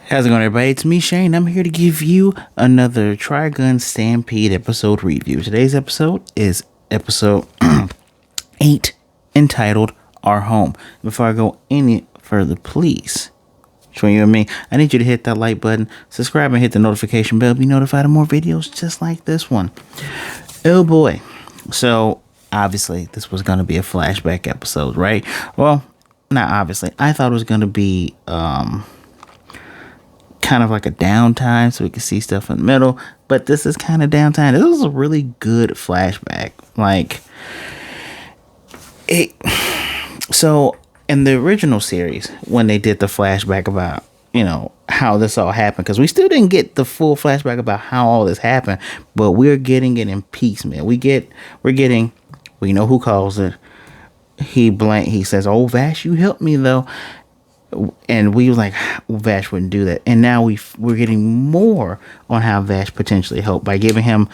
How's it going, everybody? It's me, Shane. I'm here to give you another Trigun Stampede episode review. Today's episode is episode 8, entitled Our Home. Before I go any further, please, between you and me, I need you to hit that like button, subscribe, and hit the notification bell to be notified of more videos just like this one. Oh boy. So, obviously, this was going to be a flashback episode, right? Well, not obviously. I thought it was going to be, kind of like a downtime so we can see stuff in the middle, but this is kind of downtime. This was a really good flashback. Like it. So in the original series, when they did the flashback about, how this all happened, because we still didn't get the full flashback about how all this happened, but we're getting it in piecemeal. We're getting, we know who calls it. He says, "Oh, Vash, you helped me though." And we was like, Vash wouldn't do that. And now we're getting more on how Vash potentially helped by giving him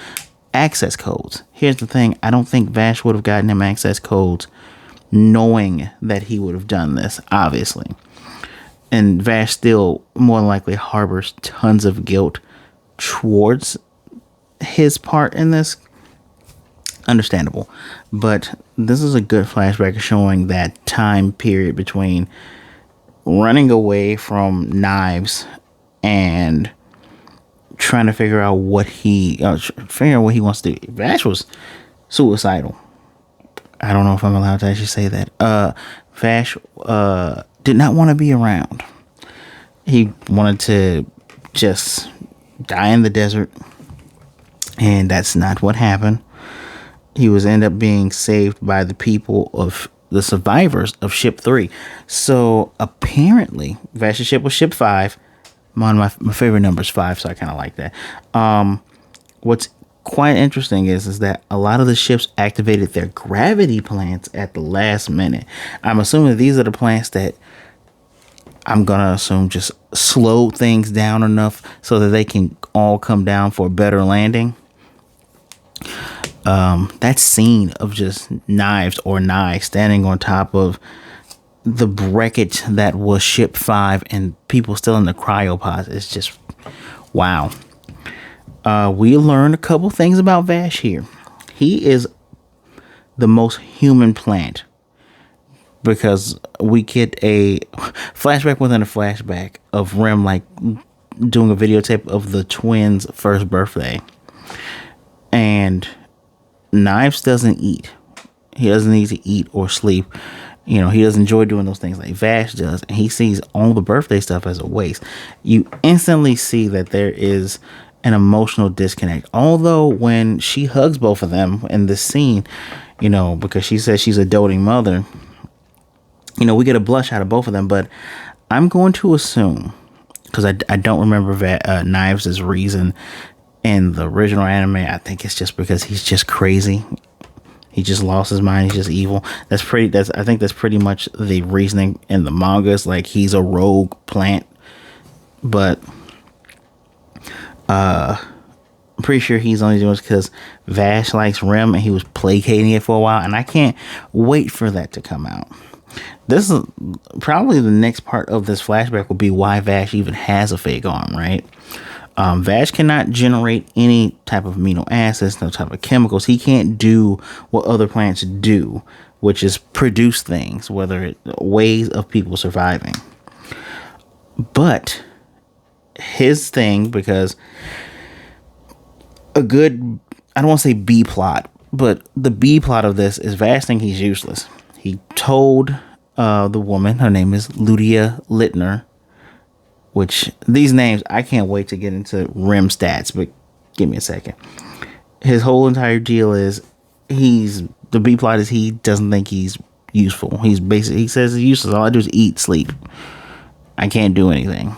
access codes. Here's the thing. I don't think Vash would have gotten him access codes knowing that he would have done this, obviously. And Vash still more than likely harbors tons of guilt towards his part in this. Understandable. But this is a good flashback showing that time period between running away from Knives and trying to figure out what he wants to do. Vash was suicidal. I don't know if I'm allowed to actually say that. Vash did not want to be around. He wanted to just die in the desert, and that's not what happened. He was end up being saved by the people of the survivors of Ship 3. So apparently Vash's ship was Ship 5. My favorite number is 5, so I kind of like that. What's quite interesting is that a lot of the ships activated their gravity plants at the last minute. I'm assuming these are the plants that I'm gonna assume just slow things down enough so that they can all come down for a better landing. That scene of just Knives standing on top of the wreckage that was Ship 5 and people still in the cryopods is just wow. We learned a couple things about Vash here. He is the most human plant because we get a flashback within a flashback of Rem like doing a videotape of the twins' first birthday. And Knives doesn't eat. He doesn't need to eat or sleep. He doesn't enjoy doing those things like Vash does. And he sees all the birthday stuff as a waste. You instantly see that there is an emotional disconnect. Although when she hugs both of them in this scene, because she says she's a doting mother, we get a blush out of both of them. But I'm going to assume, because I don't remember Knives' reason in the original anime, I think it's just because he's just crazy. He just lost his mind. He's just evil. I think that's pretty much the reasoning in the manga. It's like he's a rogue plant. But I'm pretty sure he's only doing it because Vash likes Rem and he was placating it for a while. And I can't wait for that to come out. This is probably the next part of this flashback will be why Vash even has a fake arm, right? Vash cannot generate any type of amino acids, no type of chemicals. He can't do what other plants do, which is produce things, ways of people surviving. But his thing, because I don't want to say B plot, but the B plot of this is Vash thinking he's useless. He told the woman, her name is Lydia Littner, which these names, I can't wait to get into Rem stats, but give me a second. His whole entire deal is the B plot is he doesn't think he's useful. He says he's useless. All I do is eat, sleep. I can't do anything.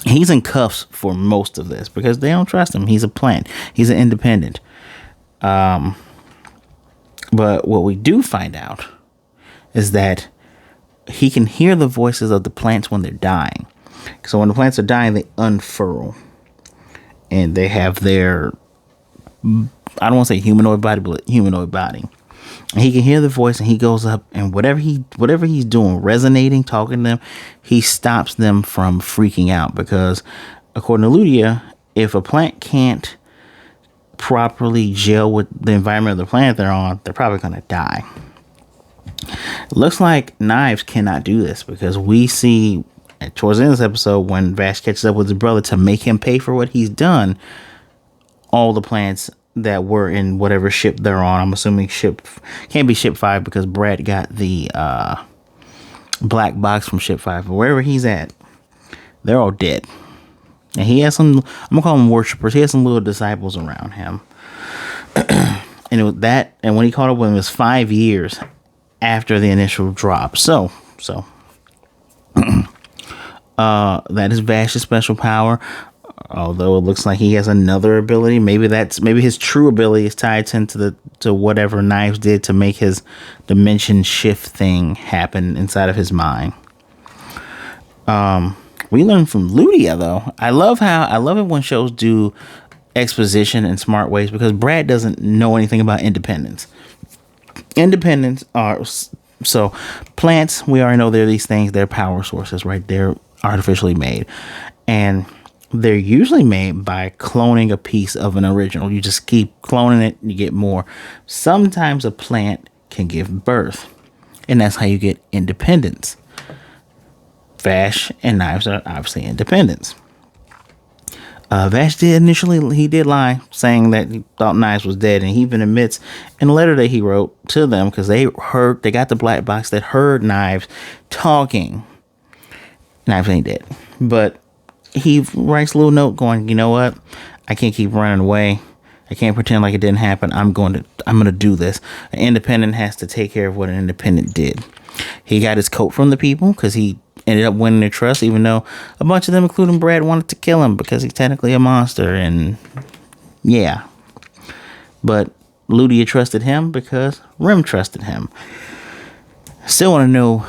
He's in cuffs for most of this because they don't trust him. He's a plant. He's an independent. But what we do find out is that he can hear the voices of the plants when they're dying. So when the plants are dying, they unfurl. And they have their, I don't want to say humanoid body, but humanoid body. And he can hear the voice, and he goes up, and whatever he's doing, resonating, talking to them, he stops them from freaking out, because according to Ludia, if a plant can't properly gel with the environment of the planet they're on, they're probably going to die. It looks like Knives cannot do this, because we see towards the end of this episode, when Vash catches up with his brother to make him pay for what he's done, all the plants that were in whatever ship they're on, I'm assuming can't be ship 5, because Brad got the black box from ship 5, but wherever he's at, they're all dead. And he has some, I'm gonna call them worshipers, he has some little disciples around him. And it was that, and when he caught up with him, it was 5 years after the initial drop. So that is Vash's special power. Although it looks like he has another ability. Maybe his true ability is tied into whatever Knives did to make his dimension shift thing happen inside of his mind. We learn from Ludia, though. I love it when shows do exposition in smart ways, because Brad doesn't know anything about independence. Independence are so plants. We already know they're these things. They're power sources, right? They're artificially made, and they're usually made by cloning a piece of an original. You just keep cloning it, you get more. Sometimes a plant can give birth, and that's how you get independence. Vash and Knives are obviously independents. Vash did lie, saying that he thought Knives was dead, and he even admits in a letter that he wrote to them, because they got the black box that heard Knives talking. Knives ain't dead, but he writes a little note going, you know what? I can't keep running away. I can't pretend like it didn't happen. I'm going to do this. An independent has to take care of what an independent did. He got his coat from the people because he ended up winning their trust, even though a bunch of them, including Brad, wanted to kill him because he's technically a monster. And yeah, but Ludia trusted him because Rim trusted him. Still want to know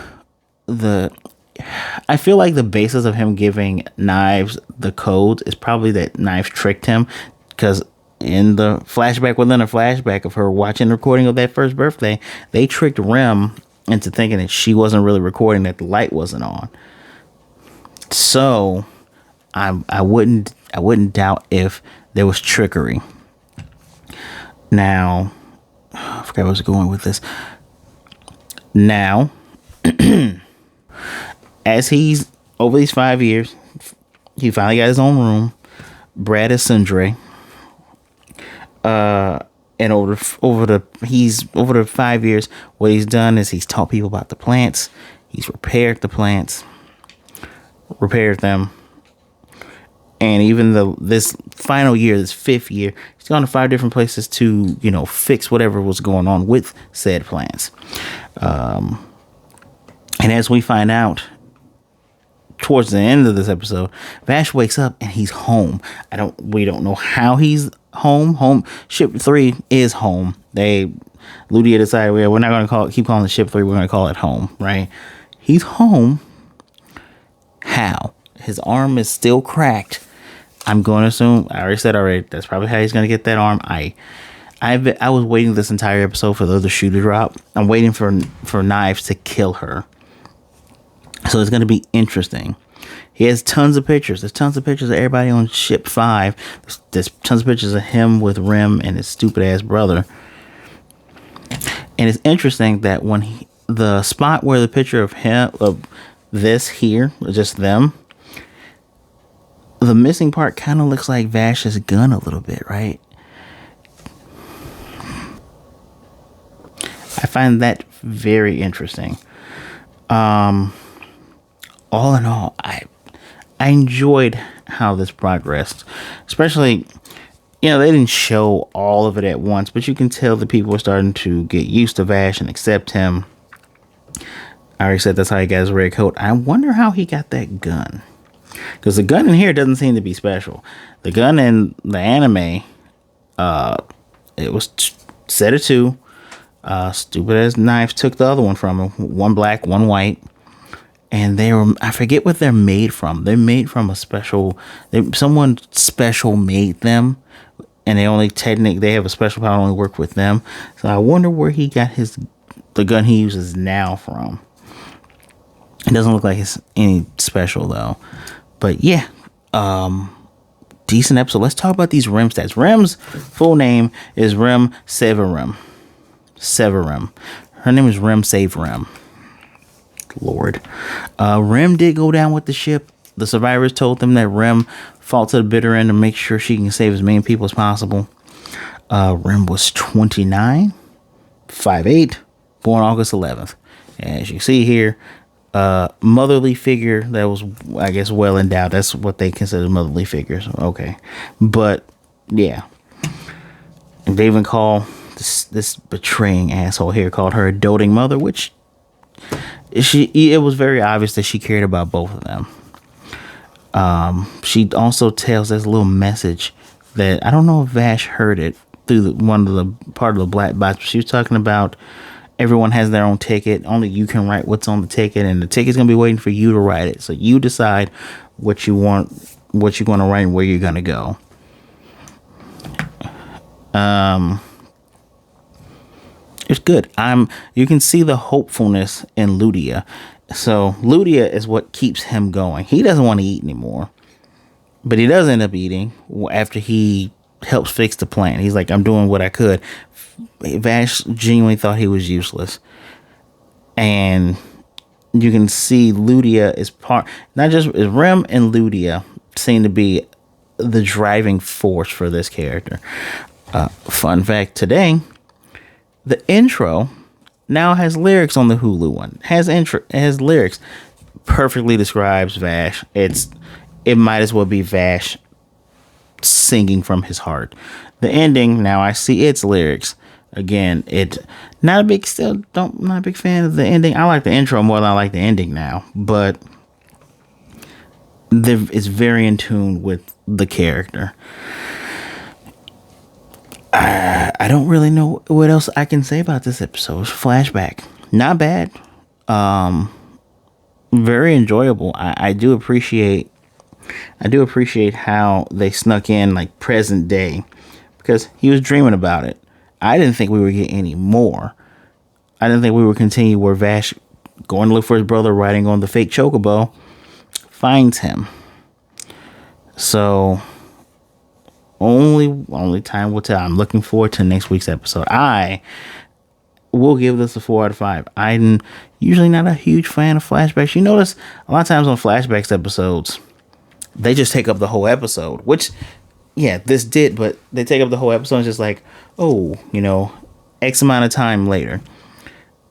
I feel like the basis of him giving Knives the codes is probably that Knives tricked him, because in the flashback within a flashback of her watching the recording of that first birthday, they tricked Rim into thinking that she wasn't really recording, that the light wasn't on. So I wouldn't doubt if there was trickery. Now, I forgot where I was going with this. Now, as he's over these 5 years, he finally got his own room. Brad is Sundre. And over the 5 years, what he's done is he's taught people about the plants. He's repaired the plants, repaired them. And even this final year, this 5th year, he's gone to 5 different places to, fix whatever was going on with said plants. And as we find out towards the end of this episode, Vash wakes up and he's home. We don't know how he's home. Ship 3 is home. Ludia decided we're not going to keep calling it Ship 3. We're going to call it home, right? He's home. How? His arm is still cracked. I'm going to assume, I already said that's probably how he's going to get that arm. I was waiting this entire episode for the other shoe to drop. I'm waiting for Knives to kill her. So it's going to be interesting. He has tons of pictures. There's tons of pictures of everybody on Ship 5. There's tons of pictures of him with Rim and his stupid ass brother. And it's interesting that when the spot where the picture of him, of this here, just them, the missing part kind of looks like Vash's gun a little bit, right? I find that very interesting. All in all, I enjoyed how this progressed, especially, they didn't show all of it at once, but you can tell the people were starting to get used to Vash and accept him. I already said that's how he got his red coat. I wonder how he got that gun, because the gun in here doesn't seem to be special. The gun in the anime, it was set of 2. Stupid as Knives took the other one from him, one black, one white. And I forget what they're made from. They're made from someone special made them. and they have a special power to only work with them. So I wonder where he got the gun he uses now from. It doesn't look like it's any special though. But yeah, decent episode. Let's talk about these Rem stats. Rem's full name is Rem Severim. Her name is Rem Save Rem. Lord. Rem did go down with the ship. The survivors told them that Rem fought to the bitter end to make sure she can save as many people as possible. Rem was 29, 5'8", born August 11th. As you see here, motherly figure that was, I guess, well endowed. That's what they consider motherly figures. Okay. But, yeah. And they even call this betraying asshole here, called her a doting mother, which it was very obvious that she cared about both of them. She also tells this little message that I don't know if Vash heard it through one of the part of the black box, but she was talking about everyone has their own ticket. Only you can write what's on the ticket, and the ticket's gonna be waiting for you to write it. So you decide what you want, what you're gonna write, and where you're gonna go. It's good. You can see the hopefulness in Ludia. So Ludia is what keeps him going. He doesn't want to eat anymore, but he does end up eating after he helps fix the plan. He's like, I'm doing what I could. Vash genuinely thought he was useless. And you can see Ludia is not just Rem and Ludia seem to be the driving force for this character. Fun fact today, the intro now has lyrics on the Hulu one. Has lyrics. Perfectly describes Vash. It might as well be Vash singing from his heart. The ending, now I see its lyrics. Again, not a big fan of the ending. I like the intro more than I like the ending now, but it's very in tune with the character. I don't really know what else I can say about this episode. Flashback, not bad. Very enjoyable. I do appreciate how they snuck in like present day, because he was dreaming about it. I didn't think we would get any more. I didn't think we would continue where Vash, going to look for his brother, riding on the fake chocobo, finds him. So only time will tell. I'm looking forward to next week's episode. I will give this a 4 out of 5. I'm usually not a huge fan of flashbacks. You notice a lot of times on flashbacks episodes, they just take up the whole episode, which, yeah, this did, but they take up the whole episode and just like, oh, X amount of time later.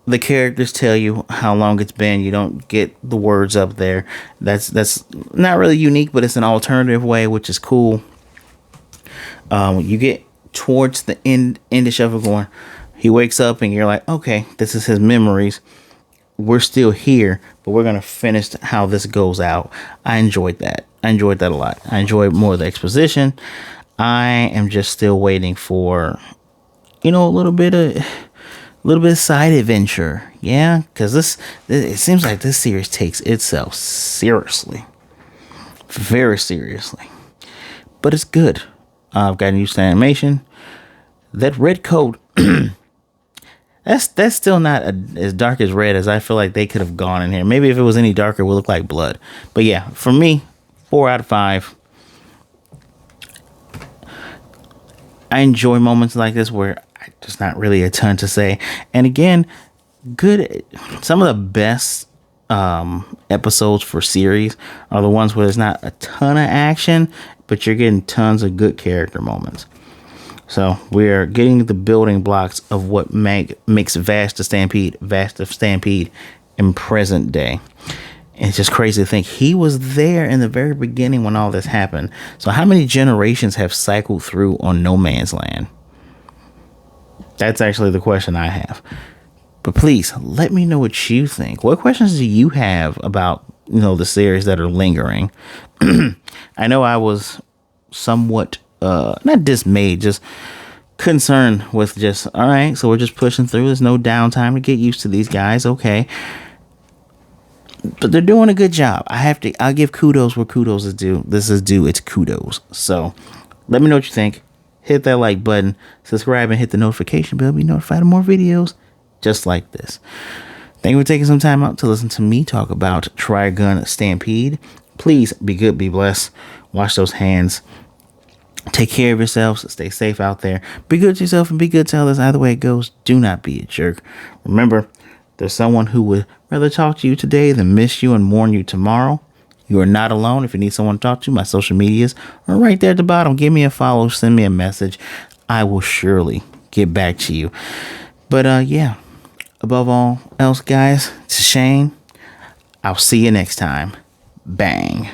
The characters tell you how long it's been. You don't get the words up there. That's not really unique, but it's an alternative way, which is cool. You get towards the endish of it going, he wakes up and you're like, okay, this is his memories. We're still here, but we're going to finish how this goes out. I enjoyed that. I enjoyed that a lot. I enjoyed more of the exposition. I am just still waiting for, a little bit of side adventure. Yeah, because it seems like this series takes itself seriously. Very seriously. But it's good. I've got used to animation. That red coat, that's still not as dark as red as I feel like they could have gone in here. Maybe if it was any darker, it would look like blood. But yeah, for me, 4 out of 5. I enjoy moments like this where there's not really a ton to say. And again, some of the best episodes for series are the ones where there's not a ton of action, but you're getting tons of good character moments. So we're getting the building blocks of what makes Vash the Stampede in present day. And it's just crazy to think he was there in the very beginning when all this happened. So how many generations have cycled through on No Man's Land? That's actually the question I have. But please let me know what you think. What questions do you have about, the series that are lingering? I know I was somewhat not dismayed, just concerned with just, all right, so we're just pushing through. There's no downtime to get used to these guys. Okay. But they're doing a good job. I'll give kudos where kudos is due. This is due. It's kudos. So let me know what you think. hit that like button, subscribe, and hit the notification bell to be notified of more videos just like this. Thank you for taking some time out to listen to me talk about Trigun Stampede. Please be good, be blessed. Wash those hands. Take care of yourselves. Stay safe out there. Be good to yourself and be good to others. Either way it goes, do not be a jerk. Remember, there's someone who would rather talk to you today than miss you and mourn you tomorrow. You are not alone. If you need someone to talk to, my social medias are right there at the bottom. Give me a follow. Send me a message. I will surely get back to you. But yeah, above all else, guys, it's Shane. I'll see you next time. Bang.